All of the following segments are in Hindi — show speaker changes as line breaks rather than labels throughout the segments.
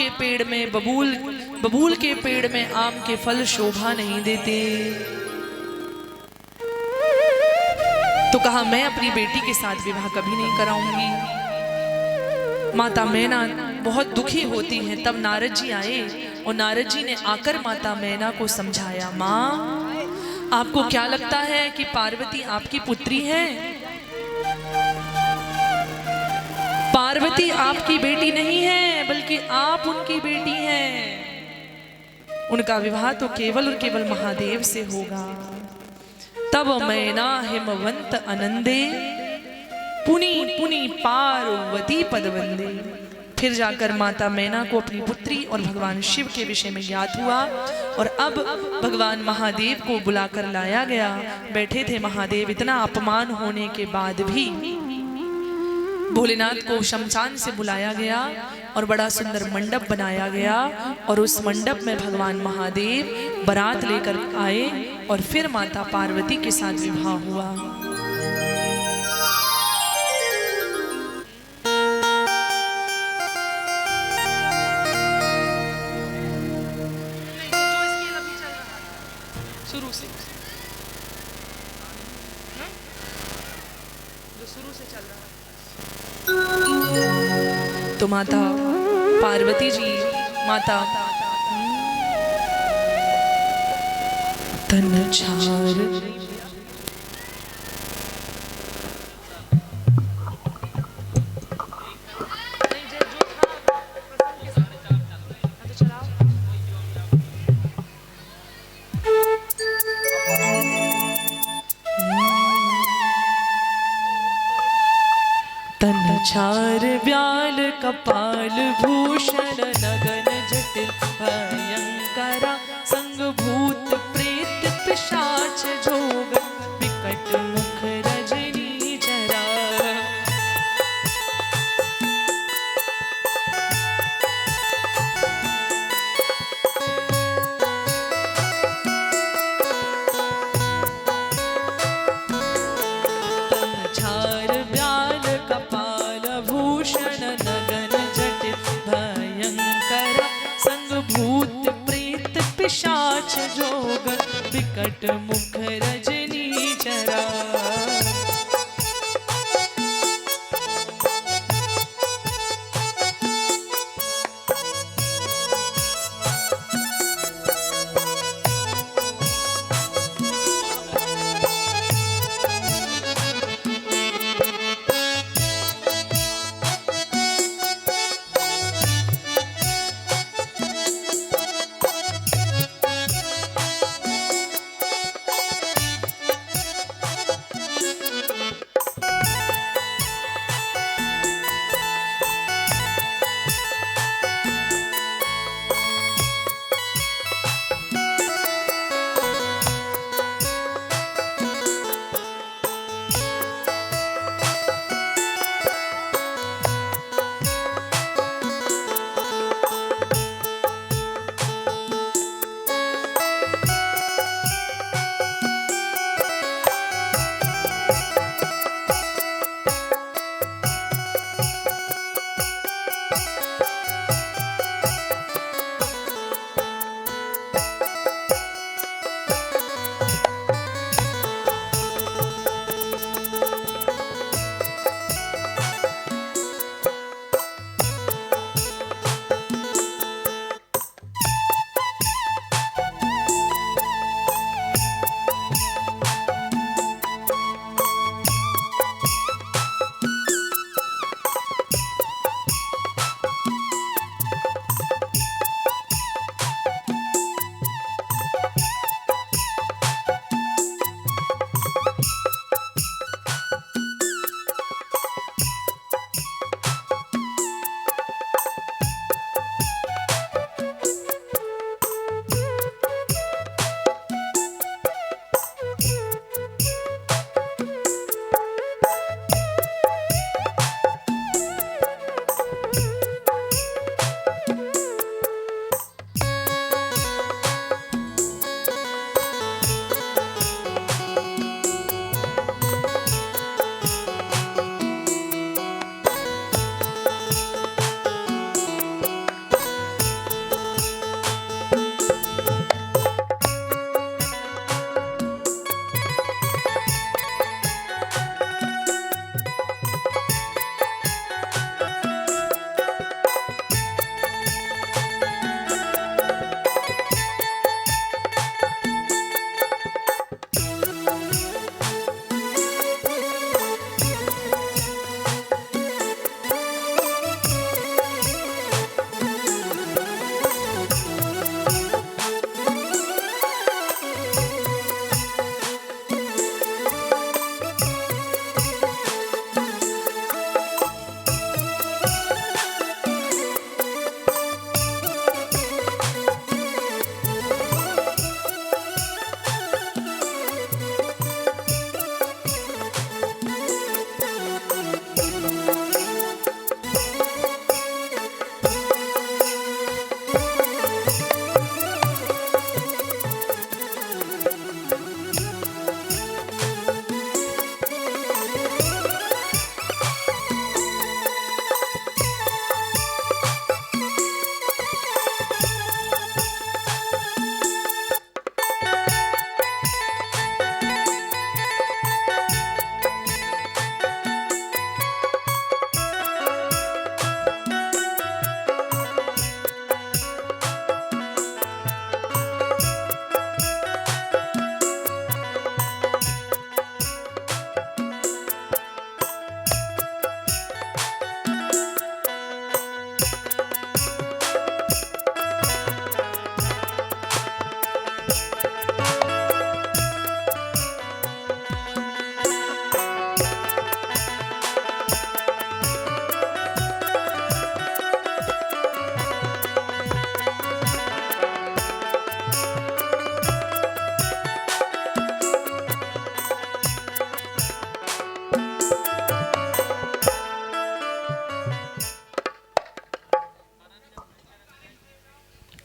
के पेड़ में बबूल के पेड़ में आम के फल शोभा नहीं देते। तो कहा मैं अपनी बेटी के साथ विवाह कभी नहीं कराऊंगी। माता मैना बहुत दुखी होती है। तब नारद जी आए और नारद जी ने आकर माता मैना को समझाया, माँ आपको क्या लगता है कि पार्वती आपकी पुत्री है? पार्वती आपकी बेटी नहीं है, बल्कि आप उनकी बेटी हैं। उनका विवाह तो केवल और केवल महादेव से होगा। तब मैना हिमवंत आनंदे पुनि पुनि पार्वती पदवंदे। फिर जाकर माता मैना को अपनी पुत्री और भगवान शिव के विषय में ज्ञात हुआ और अब भगवान महादेव को बुलाकर लाया गया। बैठे थे महादेव। इतना अपमान होने के बाद भी भोलेनाथ को शमशान से बुलाया गया और बड़ा सुंदर मंडप बनाया गया और उस मंडप में भगवान महादेव बारात लेकर आए और फिर माता पार्वती के साथ विवाह हुआ। शुरू से जो शुरू से चल रहा तो माता पार्वती जी माता तन छार तन छार व्याल कपाल भूषण नगन जटिल भयंकरा संग भूत प्रेत पिशाच जोग विकट मुख रजनी जरा। तन छार व्याल कपाल भूषण नगन जटिल भयंकरा संग भूत प्रेत पिशाच जोग विकट मुख रजनी चरा।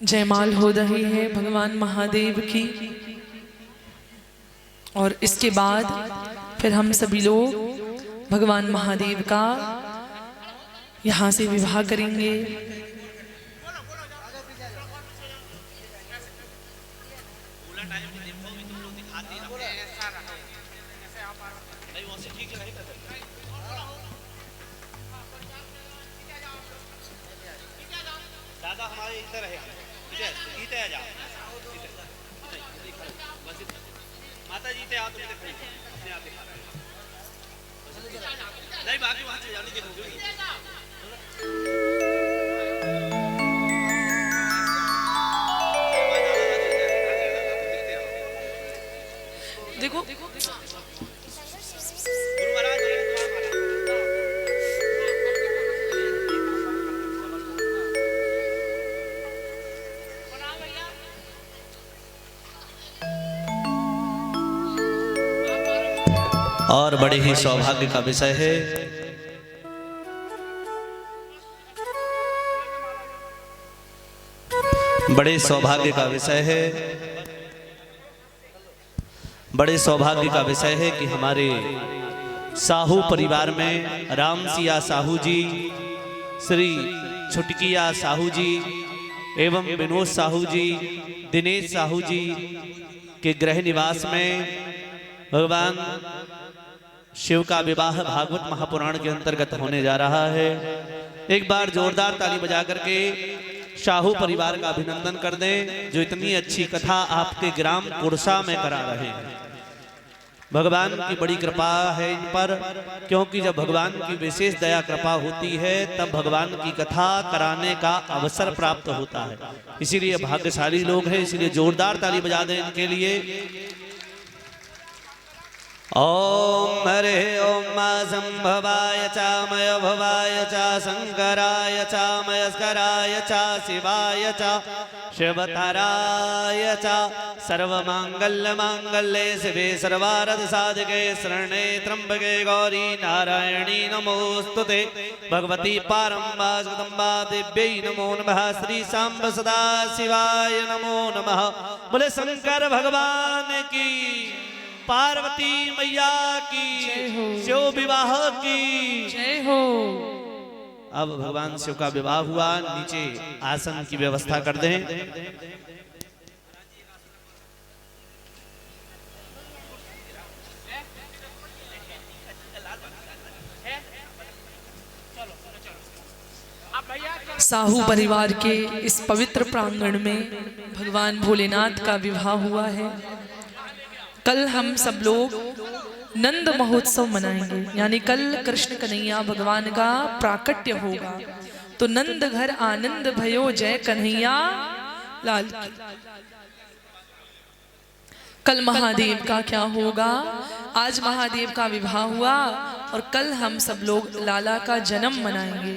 जयमाल हो रही है भगवान महादेव की। और इसके बाद फिर हम सभी लोग भगवान महादेव का यहाँ से विवाह करेंगे।
दादा हमारे इधर है, इधर आ जाओ, माता जी आओ, तुम अपने आप दिखा रहे नहीं, बाकी वहां चले जाओ, नहीं देखोगे।
देखो
गुरु महाराज और बड़े ही सौभाग्य का विषय है, बड़े सौभाग्य का विषय है, बड़े सौभाग्य का विषय है कि हमारे साहू परिवार में राम सिया साहू जी, श्री छुटकिया साहू जी एवं विनोद साहू जी, दिनेश साहू जी के गृह निवास में भगवान शिव का विवाह भागवत महापुराण के अंतर्गत होने जा रहा है। एक बार जोरदार ताली बजा करके शाहू परिवार का अभिनंदन कर दें, जो इतनी अच्छी कथा आपके ग्राम कुरसा में करा रहे हैं। भगवान की बड़ी कृपा है इन पर, क्योंकि जब भगवान की विशेष दया कृपा होती है तब भगवान की कथा कराने का अवसर प्राप्त होता है। इसीलिए भाग्यशाली लोग हैं, इसीलिए जोरदार ताली बजा दें इनके लिए। ओम हरे ओम मा संभवाय च मय भवाय च शंकराय च मयस्कराय च शिवाय च शिवतराय च सर्वमांगल्य मांगल्ये शिवे सर्वार्थ साधके शरणे त्र्यंबके गौरी नारायणी नमोस्तुते भगवती पारम्बा जगदम्बा देव्यै नमो नमः। श्री सांब सदा शिवाय नमो नमः। बोले शंकर भगवान की, पार्वती मैया की, शिव विवाह की
जय हो।
अब भगवान शिव का विवाह हुआ, नीचे आसन की व्यवस्था कर दें।
साहू परिवार के इस पवित्र प्रांगण में भगवान भोलेनाथ का विवाह हुआ है। कल हम सब लोग नंद महोत्सव मनाएंगे, यानी कल कृष्ण कन्हैया भगवान का प्राकट्य होगा। तो नंद घर आनंद भयो जय कन्हैया लाल। कल महादेव का क्या होगा? आज महादेव का विवाह हुआ और कल हम सब लोग लाला का जन्म मनाएंगे।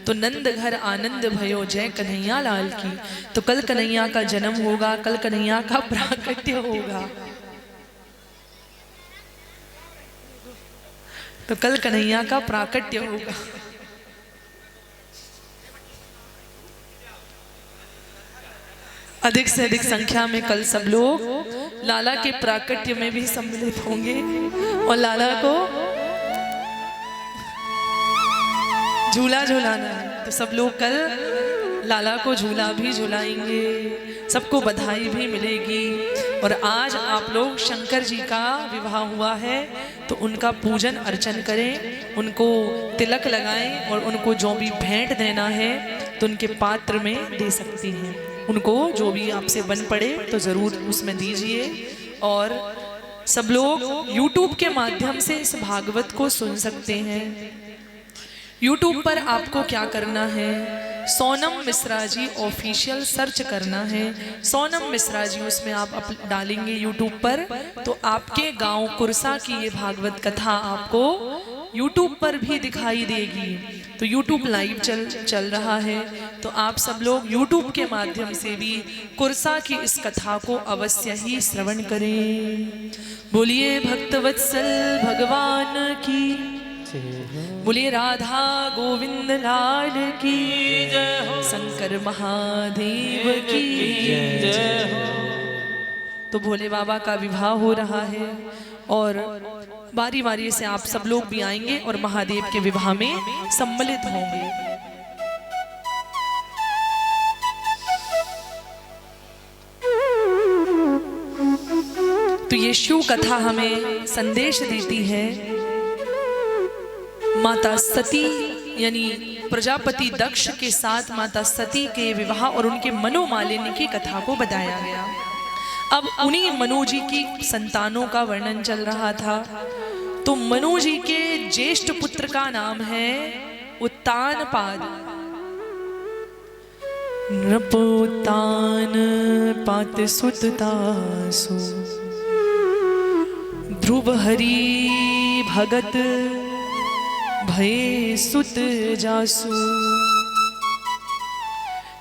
तो नंद घर आनंद भयो जय कन्हैया लाल की। तो कल कन्हैया का जन्म होगा, कल कन्हैया का प्राकट्य होगा। तो कल कन्हैया का प्राकट्य होगा। अधिक से अधिक संख्या में कल सब लोग लाला के प्राकट्य में भी सम्मिलित होंगे और लाला को झूला झूलाना है। तो सब लोग कल लाला को झूला भी झुलाएंगे, सबको बधाई भी मिलेगी। और आज आप लोग शंकर जी का विवाह हुआ है तो उनका पूजन अर्चन करें, उनको तिलक लगाएं और उनको जो भी भेंट देना है तो उनके पात्र में दे सकती हैं। उनको जो भी आपसे बन पड़े तो ज़रूर उसमें दीजिए। और सब लोग YouTube के माध्यम से इस भागवत को सुन सकते हैं। YouTube पर आपको क्या करना है, सोनम मिश्रा जी ऑफिशियल सर्च करना है। सोनम मिश्रा जी उसमें आप डालेंगे YouTube पर तो आपके गांव कुरसा की ये भागवत कथा आपको YouTube पर भी दिखाई देगी। तो YouTube लाइव चल रहा है, तो आप सब लोग YouTube के माध्यम से भी कुरसा की इस कथा को अवश्य ही श्रवण करें। बोलिए भक्तवत्सल भगवान की, बोलिए राधा गोविंद लाल की जय हो। शंकर महादेव की जय हो। तो भोले बाबा का विवाह हो रहा है और बारी बारी से आप सब लोग भी आएंगे और महादेव के विवाह में सम्मिलित होंगे। तो ये शिव कथा हमें संदेश देती है। माता सती यानी प्रजापति दक्ष के साथ माता सती के विवाह और उनके मनोमालिन्य की कथा को बताया गया। अब उन्हीं मनु जी की संतानों का वर्णन चल रहा था। तो मनु जी के ज्येष्ठ पुत्र का नाम है उत्तानपाद। नृपोत्तान पात सुततासु ध्रुव हरि भगत भय सुत जासु।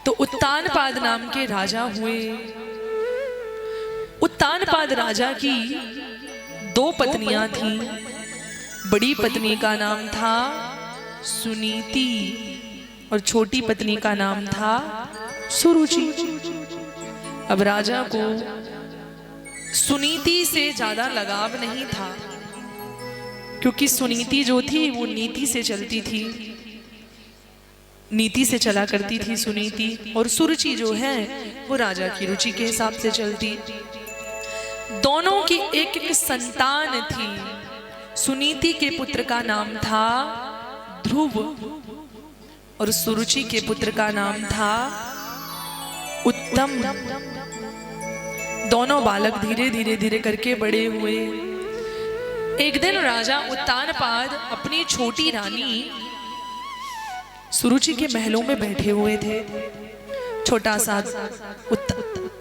तो उत्तानपाद नाम के राजा हुए। उत्तानपाद राजा की 2 पत्नियां थीं। बड़ी पत्नी का नाम था सुनीति और छोटी पत्नी का नाम था सुरुचि। अब राजा को सुनीति से ज्यादा लगाव नहीं था, क्योंकि सुनीति जो थी वो नीति से चलती थी, नीति से चला करती थी सुनीति, और सुरुचि जो है वो राजा की रुचि के हिसाब से चलती। दोनों की एक एक संतान थी। सुनीति के पुत्र का नाम था ध्रुव और सुरुचि के पुत्र का नाम था उत्तम। दोनों बालक धीरे धीरे धीरे करके बड़े हुए। एक दिन राजा उत्तानपाद अपनी छोटी रानी सुरुचि के महलों में बैठे हुए थे। छोटा सा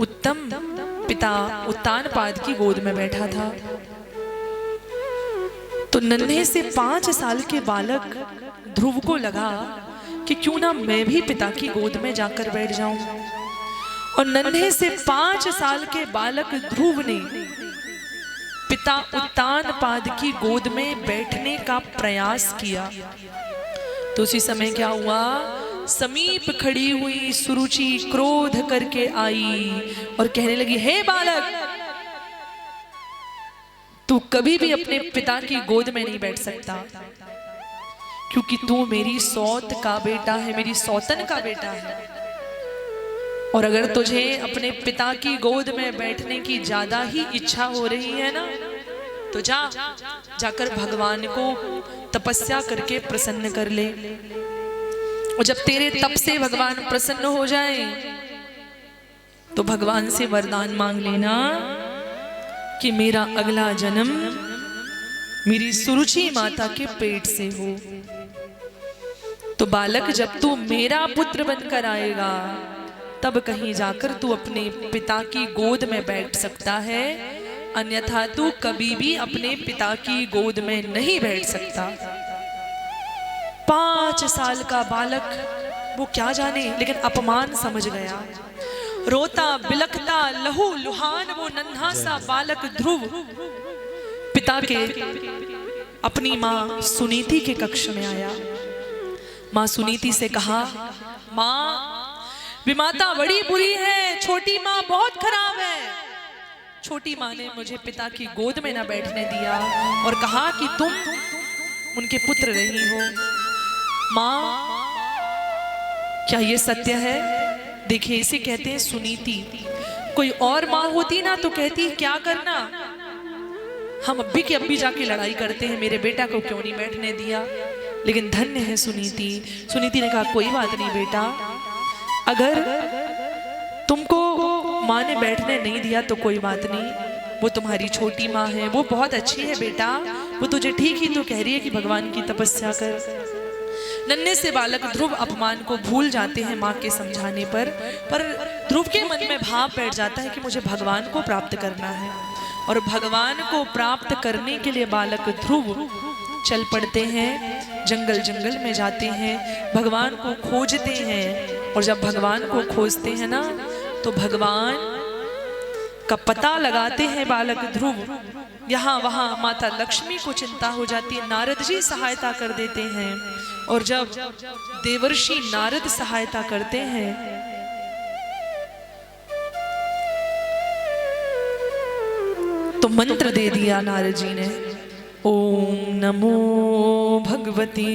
उत्तम पिता उत्तानपाद की गोद में बैठा था। तो नन्हे से 5 साल के बालक ध्रुव को लगा कि क्यों ना मैं भी पिता की गोद में जाकर बैठ जाऊं। और नन्हे से 5 साल के बालक ध्रुव ने पिता उत्तानपाद की गोद में बैठने का प्रयास किया। तो उसी समय क्या हुआ, समीप खड़ी हुई सुरुचि क्रोध करके आई और कहने लगी, हे बालक, तू कभी भी अपने पिता की गोद में नहीं बैठ सकता, क्योंकि तू मेरी सौत का बेटा है, मेरी सौतन का बेटा है। और अगर तुझे अपने पिता की गोद में बैठने की ज्यादा ही इच्छा हो रही है ना, तो जाकर भगवान को तपस्या करके प्रसन्न कर ले। और जब तेरे तप से भगवान प्रसन्न हो जाए तो भगवान से वरदान मांग लेना कि मेरा अगला जन्म मेरी सुरुचि माता के पेट से हो। तो बालक, जब तू मेरा पुत्र बनकर आएगा तब कहीं जाकर तू अपने पिता की गोद में बैठ सकता है, अन्यथा तू कभी भी अपने पिता की गोद में नहीं बैठ सकता। 5 साल का बालक, वो क्या जाने, लेकिन अपमान समझ गया। रोता बिलखता लहू लुहान वो नन्हा सा बालक ध्रुव पिता के अपनी माँ सुनीति के कक्ष में आया। माँ सुनीति से कहा, माँ, विमाता बड़ी बुरी है, छोटी माँ बहुत खराब है। छोटी माँ ने मुझे पिता की गोद में ना बैठने दिया और कहा कि तुम उनके पुत्र रही हो। माँ, क्या ये सत्य है? देखिए, इसे कहते हैं सुनीति। कोई और माँ होती ना तो कहती क्या करना, हम अब्बी के अब्बी जाके लड़ाई करते हैं, मेरे बेटा को क्यों नहीं बैठने दिया। लेकिन धन्य है सुनीति। सुनीति ने कहा, कोई बात नहीं बेटा, अगर तुमको माँ ने बैठने नहीं दिया तो कोई बात नहीं, वो तुम्हारी छोटी माँ है, वो बहुत अच्छी है बेटा, वो तुझे ठीक ही तो कह रही है कि भगवान की तपस्या कर। नन्हे से बालक ध्रुव अपमान को भूल जाते हैं माँ के समझाने पर ध्रुव के मन में भाव बैठ जाता है कि मुझे भगवान को प्राप्त करना है। और भगवान को प्राप्त करने के लिए बालक ध्रुव चल पड़ते हैं, जंगल जंगल में जाते हैं, भगवान को खोजते हैं। और जब भगवान को खोजते हैं ना, तो भगवान का पता लगाते हैं बालक ध्रुव। यहाँ वहाँ माता लक्ष्मी को चिंता हो जाती है, नारद जी सहायता कर देते हैं। और जब देवर्षि नारद सहायता करते हैं तो मंत्र दे दिया नारद जी ने, ओम नमो भगवते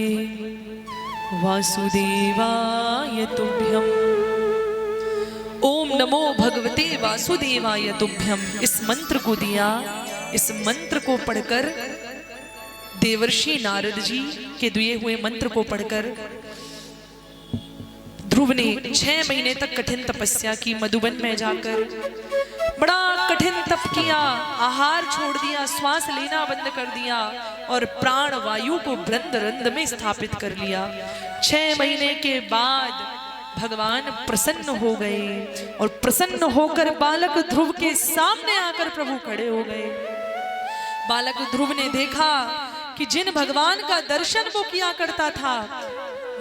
वासुदेवाय तुभ्यम। ओम नमो भगवते वासुदेवाय तुभ्यम, इस मंत्र को दिया। इस मंत्र को पढ़कर देवर्षि नारद जी के दिए हुए मंत्र को पढ़कर ध्रुव ने 6 महीने तक कठिन तपस्या की। मधुबन में जाकर बड़ा कठिन तप किया, आहार छोड़ दिया, श्वास लेना बंद कर दिया और प्राण वायु को बृंद रंद में स्थापित कर लिया। 6 महीने के बाद भगवान प्रसन्न हो गए और प्रसन्न होकर बालक ध्रुव के सामने आकर प्रभु खड़े हो गए। बालक ध्रुव ने देखा कि जिन भगवान का दर्शन वो किया करता था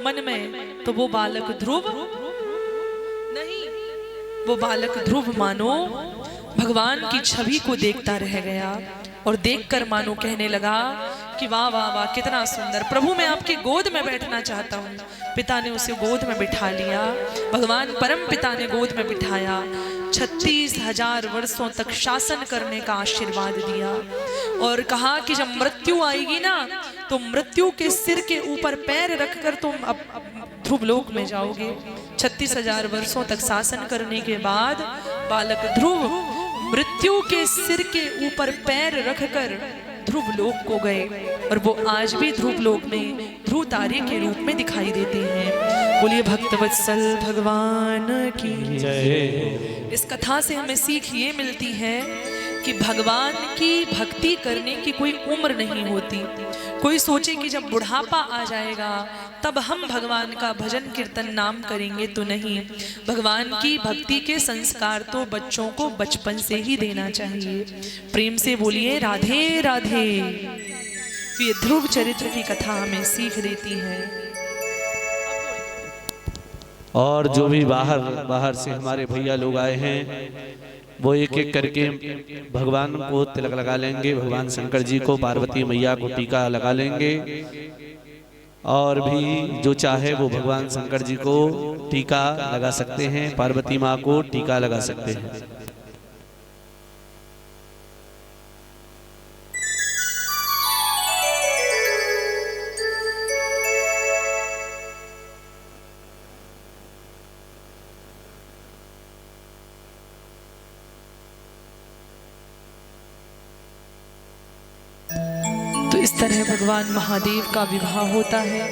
मन में, तो वो बालक ध्रुव नहीं, वो बालक ध्रुव मानो भगवान की छवि को देखता रह गया और देखकर मानो कहने लगा कि वाह वाह वाह, कितना सुंदर प्रभु, मैं आपकी गोद में बैठना चाहता हूँ। पिता ने उसे गोद में बिठा लिया, भगवान परम पिता ने गोद में बिठाया। 36,000 वर्षों तक शासन करने का आशीर्वाद दिया और कहा कि जब मृत्यु आएगी ना, तो मृत्यु के सिर के ऊपर पैर रखकर तुम अब ध्रुव लोक में जाओगे। 36,000 वर्षों तक शासन करने के बाद बालक ध्रुव मृत्यु के सिर के ऊपर पैर रखकर ध्रुव लोक को गए और वो आज भी ध्रुव लोक में ध्रुव तारे के रूप में दिखाई देते हैं। बोलिए भक्तवत्सल भगवान की जय। इस कथा से हमें सीख ये मिलती है कि भगवान की भक्ति करने की कोई उम्र नहीं होती। कोई सोचे कि जब बुढ़ापा आ जाएगा तब हम भगवान का भजन कीर्तन नाम करेंगे, तो नहीं। भगवान की भक्ति के संस्कार तो बच्चों को बचपन से ही देना चाहिए। प्रेम से बोलिए राधे राधे। तो ये ध्रुव चरित्र की कथा हमें सीख देती है।
और जो भी बाहर से हमारे भैया लोग आए हैं वो एक एक करके भगवान को तिलक लगा लेंगे। भगवान शंकर जी को, पार्वती मैया को टीका लगा लेंगे और भी जो चाहे वो भगवान शंकर जी को टीका लगा सकते हैं, पार्वती माँ को टीका लगा सकते हैं।
तो इस तरह भगवान महादेव का विवाह होता है।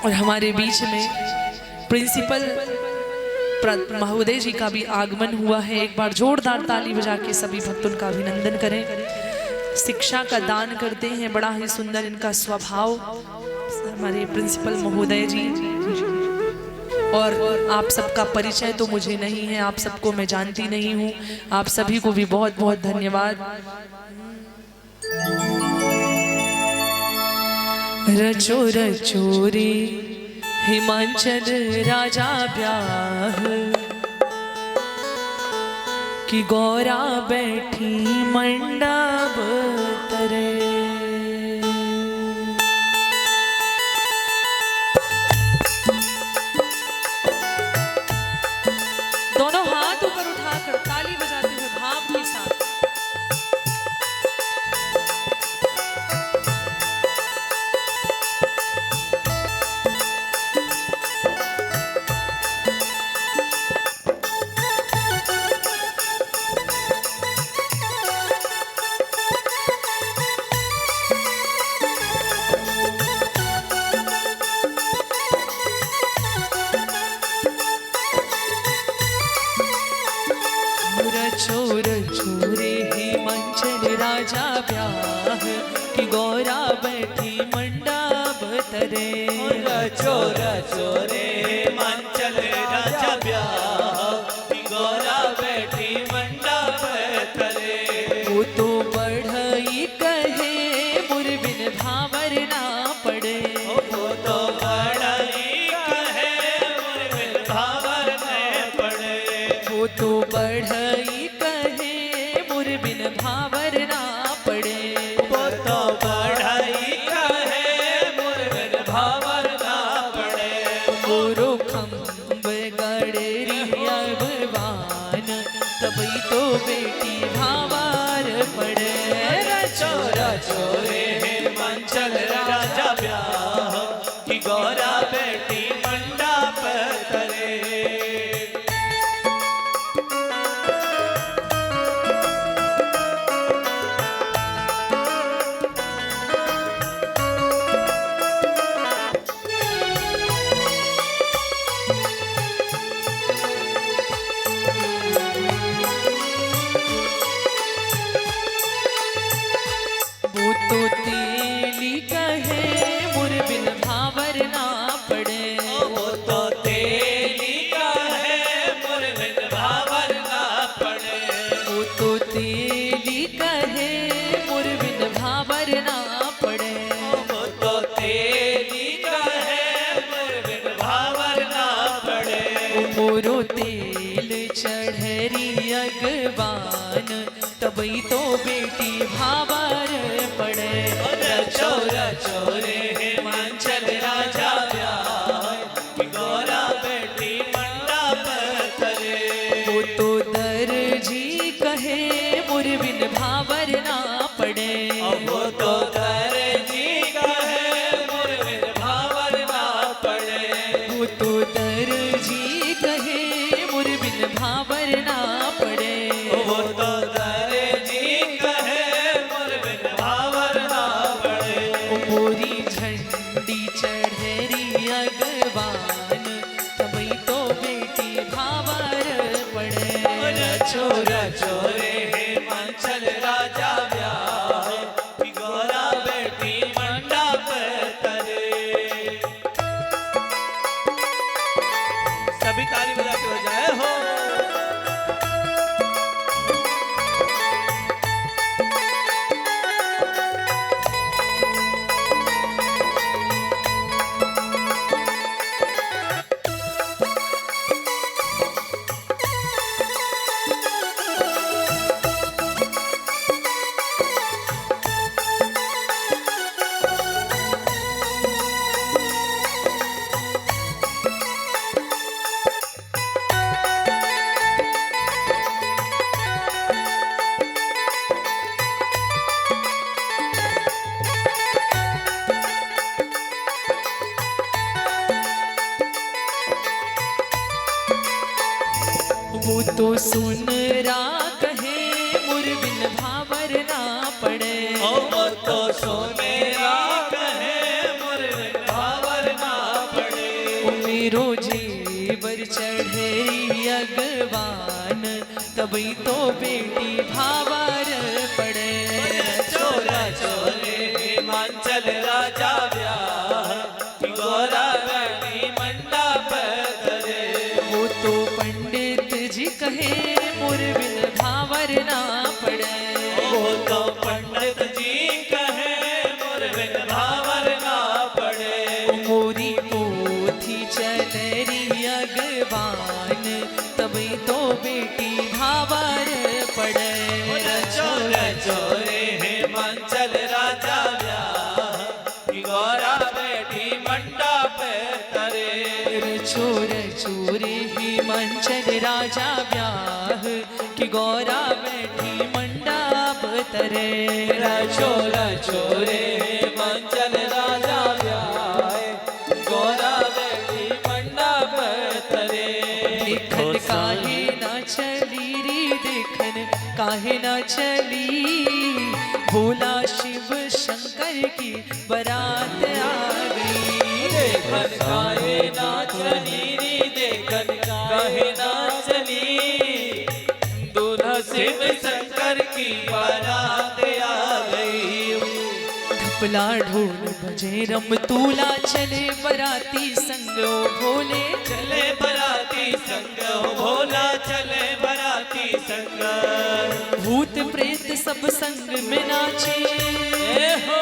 और हमारे बीच में प्रिंसिपल महोदय जी का भी आगमन हुआ है। एक बार जोरदार ताली बजा के सभी भक्त उनका अभिनंदन करें। शिक्षा का दान करते हैं, बड़ा ही सुंदर इनका स्वभाव हमारे प्रिंसिपल महोदय जी। और आप सबका परिचय तो मुझे नहीं है, आप सबको मैं जानती नहीं हूँ। आप सभी को भी बहुत बहुत धन्यवाद। रचो रचो रे हिमाचल राजा ब्याह कि गौरा बैठी मंडप तरे। दोनों हाथ ऊपर उठाकर ताली बजाते हुए भाव के साथ चोर चोरे हिमाचल राजा ब्याह कि गौरा बैठी मंडप तरे।
चोर चोरे हिमाचल राजा ब्याह कि गौरा बैठी मंडप तरे।
वो तो वो तो बढ़ई कहे मोर बिन भावर ना पड़े।
वो तो बढ़ई कहे मोर बिन भावर ना पड़े।
मोरो खम्ब गड़रिया भगवान तभी तो बेटी भावर पड़े।
चोरा चोरे हिमांचल राजा ब्याह की गौरा बेटी मंडप करे।
वो तो तेली कहे मोर बिन भावर ना पड़े।
वो तो तेली कहे मोर बिन भावर ना पड़े।
वो तो तेली कहे मोर बिन भावर ना पड़े।
वो तो तेली कहे मोर बिन भावर ना पड़े।
मोरो तेल चढ़री अगवान तभी तो बेटी भावर पड़े।
चोरा चोरे हिमांचल राजा ब्याह की गौरा बेटी मंडप करे।
वो तो दर्जी कहे मोर बिन भावर ना पड़े।
वो तो दर्जी कहे मोर बिन भावर ना पड़े।
वो तो दर्जी कहे मोर बिन भावर ना पड़े।
वो तो दर्जी कहे मोर बिन भावर ना पड़े।
मोरी झंडी चढ़री अगवान तभी तो बेटी भावर पड़े।
चोरा चोरे हिमांचल राजा ब्याह की गौरा बेटी मंडप करे। सभी ताली बजाते हो जाए हो।
वो तो सुन रा कहे मोर बिन भावर ना पड़े।
वो तो सोनेरा कहे मोर बिन भावर ना पड़े।
मेरो जेवर चढ़े अगवान तभी तो बेटी भावर पड़े।
चोरा चोरे हिमांचल राजा ब्याह की गौरा बेटी मंडप करे।
वो तो पंडित जी कहे मोर बिन भावर ना पड़े।
वो तो पंडित जी कहे मोर बिन भावर ना पड़े।
मोरी पोथी चलरी अगवान तभी तो बेटी भावर पड़े।
चोरा चोरे हिमांचल राजा ब्याह की गौरा बेटी मंडप करे।
चोर चोरे हिमांचल राजा ब्याह की गौरा बैठी मंडप तरे।
चोरा चोरे हिमांचल राजा ब्याह गौरा बेटी मंडप तरे।
देखन काहे ना चली री देखन काहे ना चली। भोला शिव शंकर की बारात आ गई।
देखन काहे ना चली री देखन काहे ना चली। दूल्हा शिव शंकर की बारात आ गई।
ढपला ढोल बजे रम तूला चले बराती संग ओ भोले।
चले बराती संग ओ भोला चले बराती संग।
भूत प्रेत सब संग में नाचे।
हो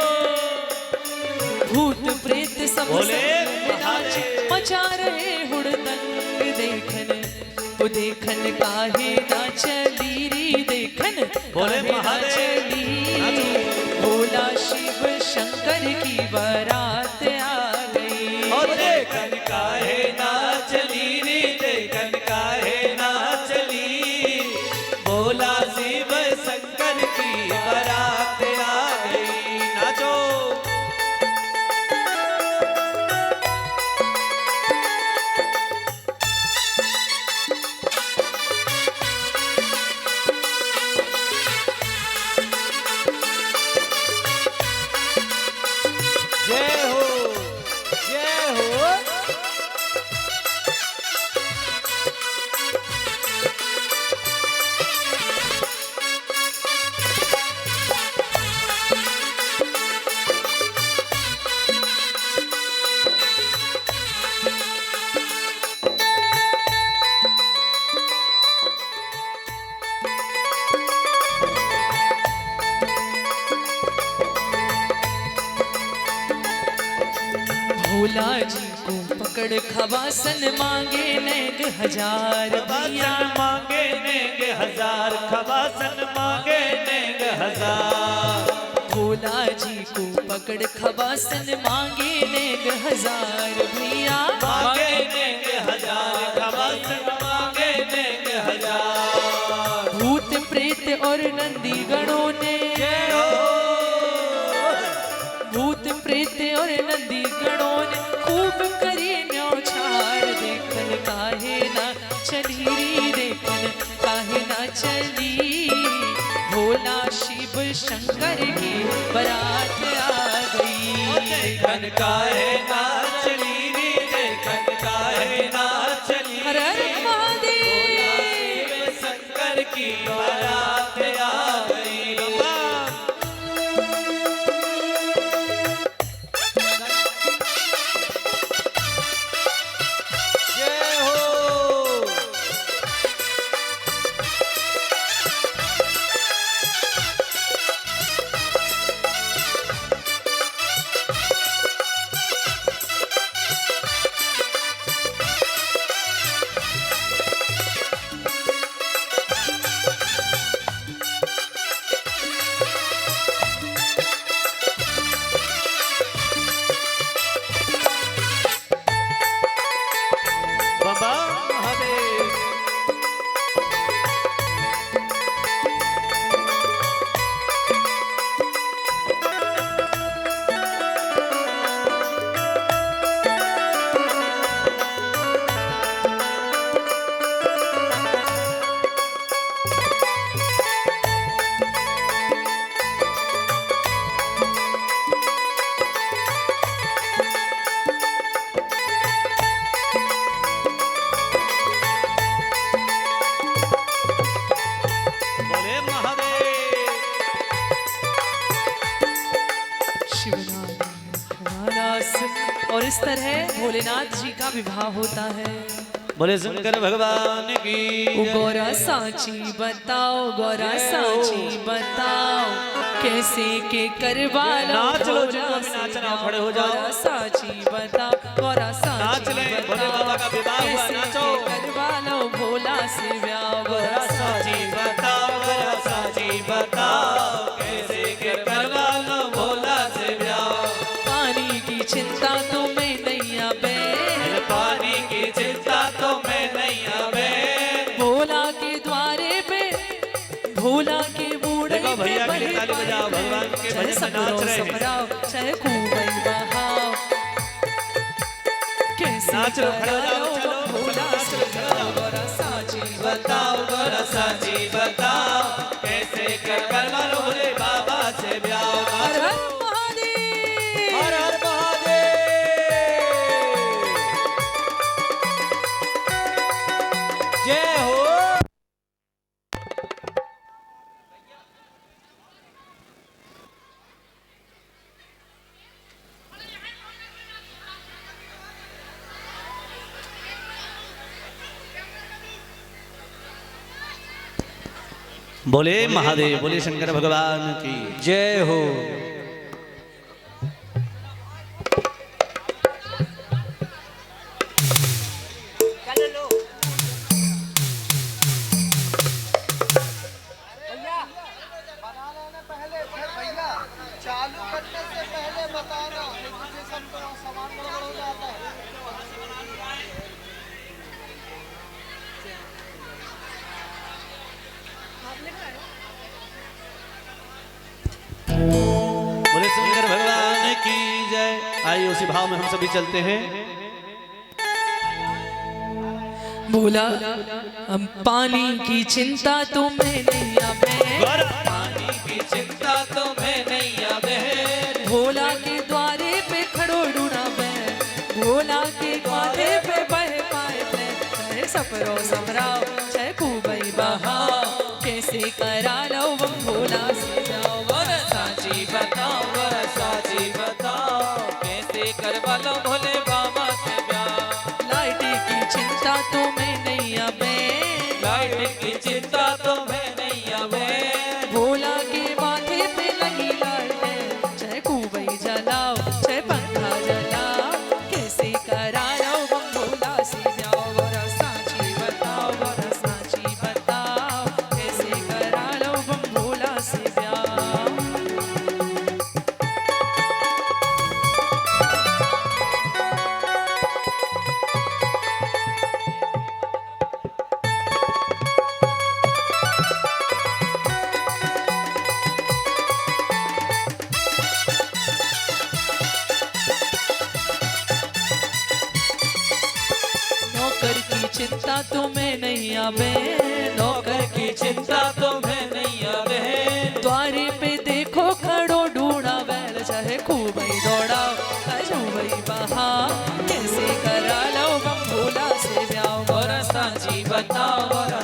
भूत प्रेत सब
भोले
संग में नाचे। मचा रहे हुड़दंग देखन वो देखन काहे ना चली री, देखन
बोले
काहे ना
महादेव।
चली। भोला शिव शंकर की बारात आ गई।
और देखन काहे ना चली रे, देखन काहे ना चली, भोला शिव शंकर की बारात आ गई। नाचो। जय हो, जय हो।
भोला जी को पकड़ खवासन मांगे नेग हजार भैया।
खवासन मांगे नेग हजार, खवासन मांगे नेग हजार।
भोला जी को पकड़ खवासन मांगे नेग हजार भैया।
मांगे नेग हजार, खवासन मांगे नेग हजार।
भूत प्रेत और नंदी गणों ने,
जय हो।
भूत प्रेत और नंदी गणों ने खूब करी न्योछार। देखन काहे ना चली री, देखन काहे ना चली, भोला शिव शंकर की बारात आ गई।
देखन काहे ना चली रे, देखन काहे ना चली,
हर हर महादेव।
शिव शंकर की बारात आ गई। जय हो। बाबा महादेव। बोले महादेव।
शिवनाथ और इस तरह भोलेनाथ जी का विवाह होता है।
बोले शंकर भगवान की
ओ गौरा सांची बताओ, गौरा सांची बताओ, कैसे के करवालो।
नाच लो, जिनको भी नाचना हो, खड़े हो जाओ।
गौरा सांची बताओ, गौरा
नाच
सांची
ले, भोले बाबा का विवाह हुआ,
कैसे
नाचो।
के करवालो भोला से ब्याह।
गौरा साची बताओ, गौरा साची बताओ, कैसे के करवा लो भोला से ब्याह।
पानी की चिंता तो मैं नहीं आवे,
पानी की चिंता तो मैं नहीं आवे।
भोला के द्वारे पे, भोला के बूढ़े
देखो
पे
भैया के लिए
बहे
ताली बजाओ,
पानी
भगवान के
चाहे
भजन में नाच
सपनों
रहे हैं।
सपराओ, चाहे खूबई बहाओ, कैसे
नाच लो, खड़े हो जाओ,
कराओ
चलो,
भोला
नाच
से
लो, चलो।
ब्याह। गौरा सांची
बताओ गौरा साची बताओ, कैसे के करवा लो भोले बाबा से ब्याह।
हर हर महादेव।
हर हर महादेव। जय हो। बोले महादेव, बोले शंकर भगवान की जय हो। आइए उसी भाव में हम सभी चलते हैं।
बोला हम पानी की चिंता तो मैं नहीं आवे,
पानी की चिंता तो मैं नहीं आवे,
भोला के द्वारे पे खड़ो डूना बे, भोला के द्वारे पे बह पाए चाहे सपरो समराव चाहे खूबई बहा, कैसे करा लो हम भोला से जाओ
साची बताओ साची बताओ, कैसे करवा लो भोले बाबा से ब्याह।
लाइट की चिंता तो मैं नहीं आवे,
लाइट की चिंता तो मैं नहीं आवे,
भोला के माथे पे लगी लालटेन चाहे खूबई जलाओ चाहे पंखा जलाओ, कैसे करा लो हम भोला से जाओ बोरा साची बताओ कैसे करा लो हम भोला से जाओ। नौकर की चिंता तो मैं नहीं आवे,
नौकर की चिंता तो मैं नहीं आवे,
द्वारे पे देखो खड़ो ढूंढा बैल चाहे खूबई दौड़ाओ खूबई बहा, कैसे करा लो हम भोला से जाओ
और साची बताओ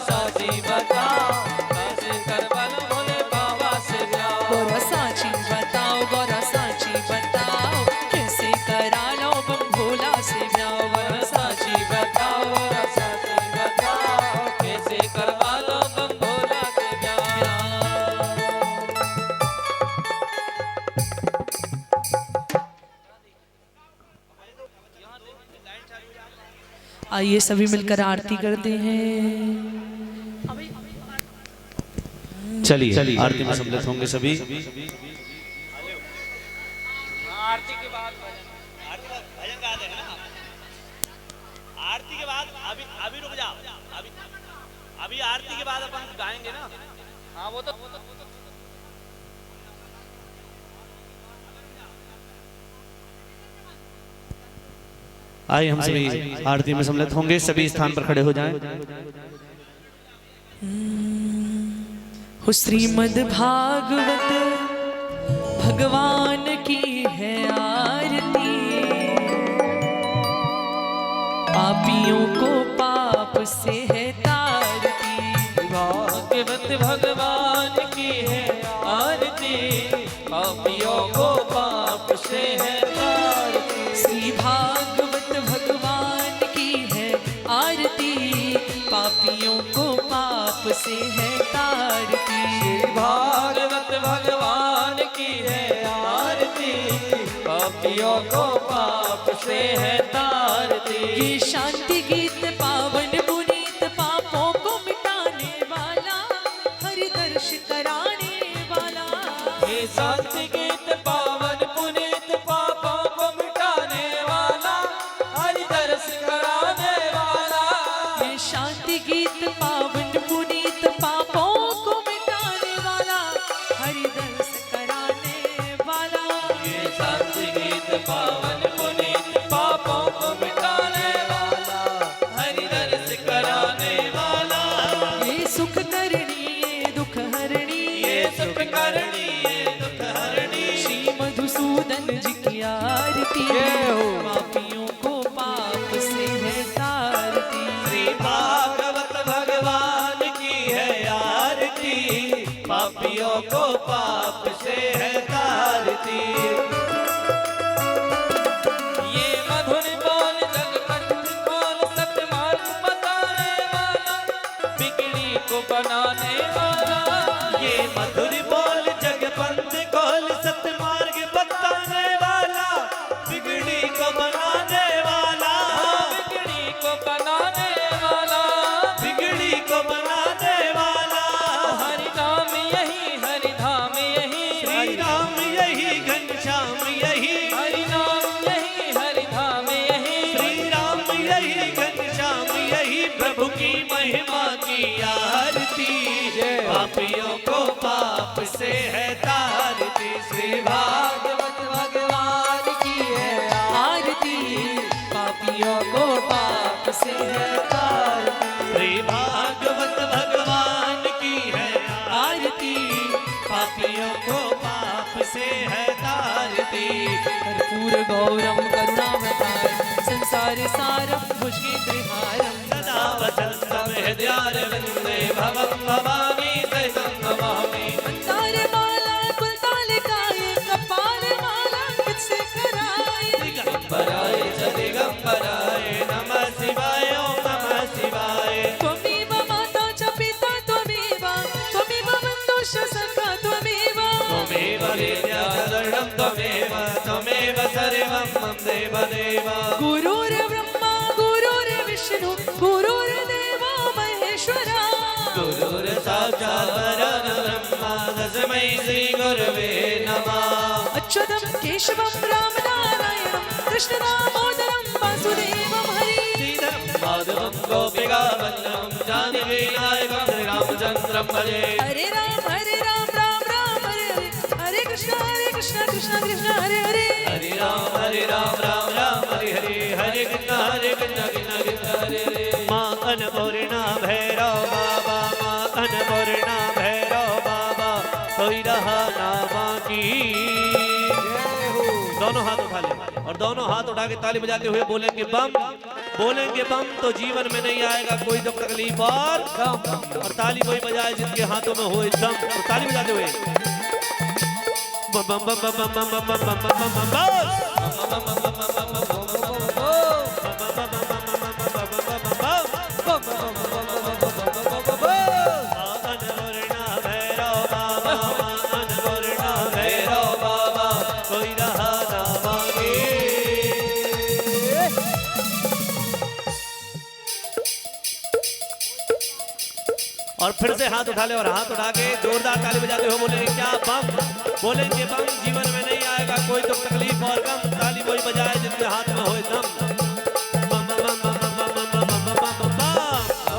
साची बताओ, कैसे करवा लो भोले बाबा से ब्याह।
गोरा साची बताओ कैसे करा लो हम भोला से जाओ गोरा
साची बताओ कैसे करवा लो बम भोला से ब्याह।
आइए सभी मिलकर आरती करते हैं।
चलिए आरती में सम्मिलित होंगे सभी।
आरती के बाद भजन गा देना ना। आरती के बाद अभी रुक जाओ, अभी आरती के बाद अपन गाएंगे ना। हाँ वो तो
आइए हम सभी आरती में सम्मिलित होंगे, सभी स्थान पर खड़े हो जाएं।
हो श्रीमद् भागवत भगवान की है आरती, पापियों को पाप से है तारती,
भागवत भगवान की है आरती, पापियों को पाप से है तारती।
श्री भागवत भगवान की है आरती, पापियों को पाप से है तारती,
भागवत भगवान की है आरती, पापियों को पाप से है तारती।
ये शांति गीत पावन पुनीत पापों को मिटाने वाला, हरि दर्श कराने वाला,
ये शांति गीत पावन पुनीत पापों को मिटाने वाला, हरि दर्श कराने वाला।
ये शांति गीत पावन पुनीत पापों को मिटाने वाला, हरि दर्श कराने वाला,
ये शांति गीत पावन पुनीत पापों को मिटाने वाला, हरि दर्श कराने वाला।
ये सुख करणी ये दुख हरणी,
ये सुख करणी ये दुख हरणी,
श्री मधुसूदन जी की आरती, पापियों को पाप से है तारती,
श्री भागवत भगवान की है आरती, पापियों को पाप से है तारती। ये मधुर बोल जगकंठ बोल सतमार्ग बताने वाला, बिगड़ी को बनाने वाला। ये मधुर बोल जगपंथ खोल सतमार्ग बताने वाला, बिगड़ी को बनाने वाला, बिगड़ी को बनाने वाला, बिगड़ी को बनाने वाला। हरि नाम यही हरि धाम यही, श्री राम यही घनश्याम यही, हरि नाम यही हरि धाम यही, श्री राम यही घनश्याम यही। प्रभु की महिमा की आरती, पापियों को पाप से है तारती। श्री भागवत भगवान की है
पापियों को पाप से है तारती।
कर्पूर गौरम करुणावतारम संसार सारम भुजगेन्द्रहारम
सदा वसन्तम हृदयारविन्दे भवं भवामि सहितं नमामि।
तारमाला कुलतालिकाय कपालमाला किससे कराए
दिगंबराय च दिगंबराय नमः शिवाय ओम नमः शिवाय।
त्वमेव माता च पिता त्वमेव बन्धुश्च सखा त्वमेव
त्वमेव वेद्या च दृढं त्वमेव त्वमेव सर्वं मम देवदेव।
गुरुर्ब्रह्मा गुरुर्विष्णु गुरुर्देवो महेश्वरा
गुरुर्साक्षात् परब्रह्म तस्मै श्री गुरवे नमः।
अच्युतं केशवं रामनारायणं कृष्णदामोदरं वासुदेवं हरि
श्रीधरं माधवं गोपिकावल्लभं जानकी नायकं श्रीरामचन्द्रं भजे।
हरे राम राम राम हरे हरे हरे कृष्ण कृष्ण कृष्ण हरे हरे
हरे राम राम हरे हरे हरे कृष्ण कृष्ण कृष्ण हरे हरे। माँ अन्नपूर्णा भैरव बाबा माँ अन्नपूर्णा भैरव बाबा कोई रहा ना बाकी। दोनों हाथ उठा ले और दोनों हाथ उठा के ताली बजाते हुए बोलेंगे बम तो जीवन में नहीं आएगा कोई दुख तकलीफ और ताली कोई बजाए जिनके हाथों में हो दम। तो ताली बजाते हुए बम बम बम बम बम बम बम बम बम और फिर से हाथ उठा ले और हाथ उठा के जोरदार ताली बजाते हुए बोलेंगे क्या बम। बोलेंगे बम जीवन में नहीं आएगा कोई दुख तकलीफ और गम। ताली कोई बजाए जिनके हाथ में होए दम। बम बम बम बम बम बम बम बम बम बम बम।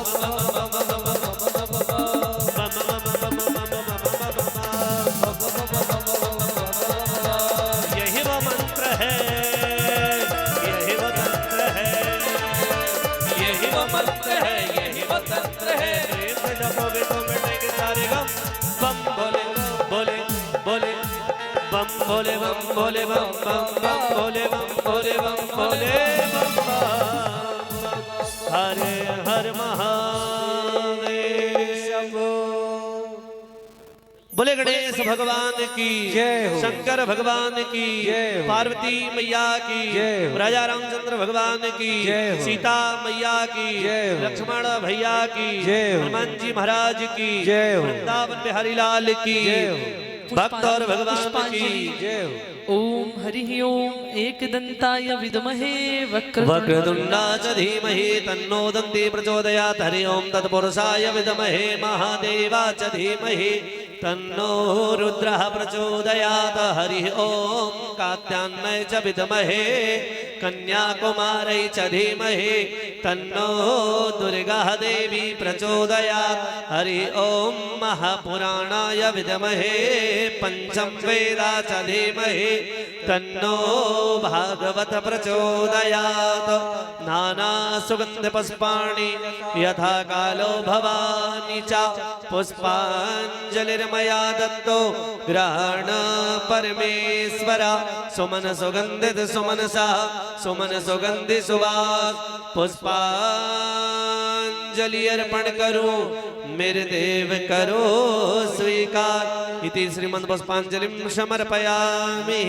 यही वो मंत्र है यही वो तंत्र है यही वो मंत्र है यही वो तंत्र है। जपोगे तो मिटेंगे सारे गम। बम बोले बोले बोले बम बोले बम बोले बम बम बम बोले बम बोले बम बोले बम बम। हरे हर महादेव। बोले गणेश भगवान की जय हो, शंकर भगवान की जय हो, पार्वती मैया की जय हो, राजा रामचंद्र भगवान की जय हो, सीता मैया की जय हो, लक्ष्मण भैया की जय हो, हनुमान जी महाराज की जय हो, वृंदावन बिहारी लाल की जय हो, भक्त और भगवान की जय हो।
ओम हरि ओम एकदंताय विद्महे
वक्रतुंडाय धीमहि तन्नो दन्ति प्रचोदयात्। हरि ओम तत्पुरुषाय विद्महे महादेवाय धीमहि तन्नो रुद्रः प्रचोदयात्। हरि ओम कात्यायनाय च विद्महे कन्याकुमारी च धीमहि तन्नो दुर्गा देवी प्रचोदयात्। हरि ओम महापुराणाय विद्महे पंचम वेदा च धीमहि तन्नो भागवत प्रचोदयात्। नाना सुगंध पुष्पाणि यथा कालो भवानी च पुष्पांजलिर्मया दत्तो ग्रहण परमेश्वर। सुमन सुगंधित सुमनसा सुमन सुगंधि सुवास पुष्पांजलि अर्पण करो मेरे देव करो स्वीकार। इति श्रीमद् पुष्पांजलिं समर्पयामि।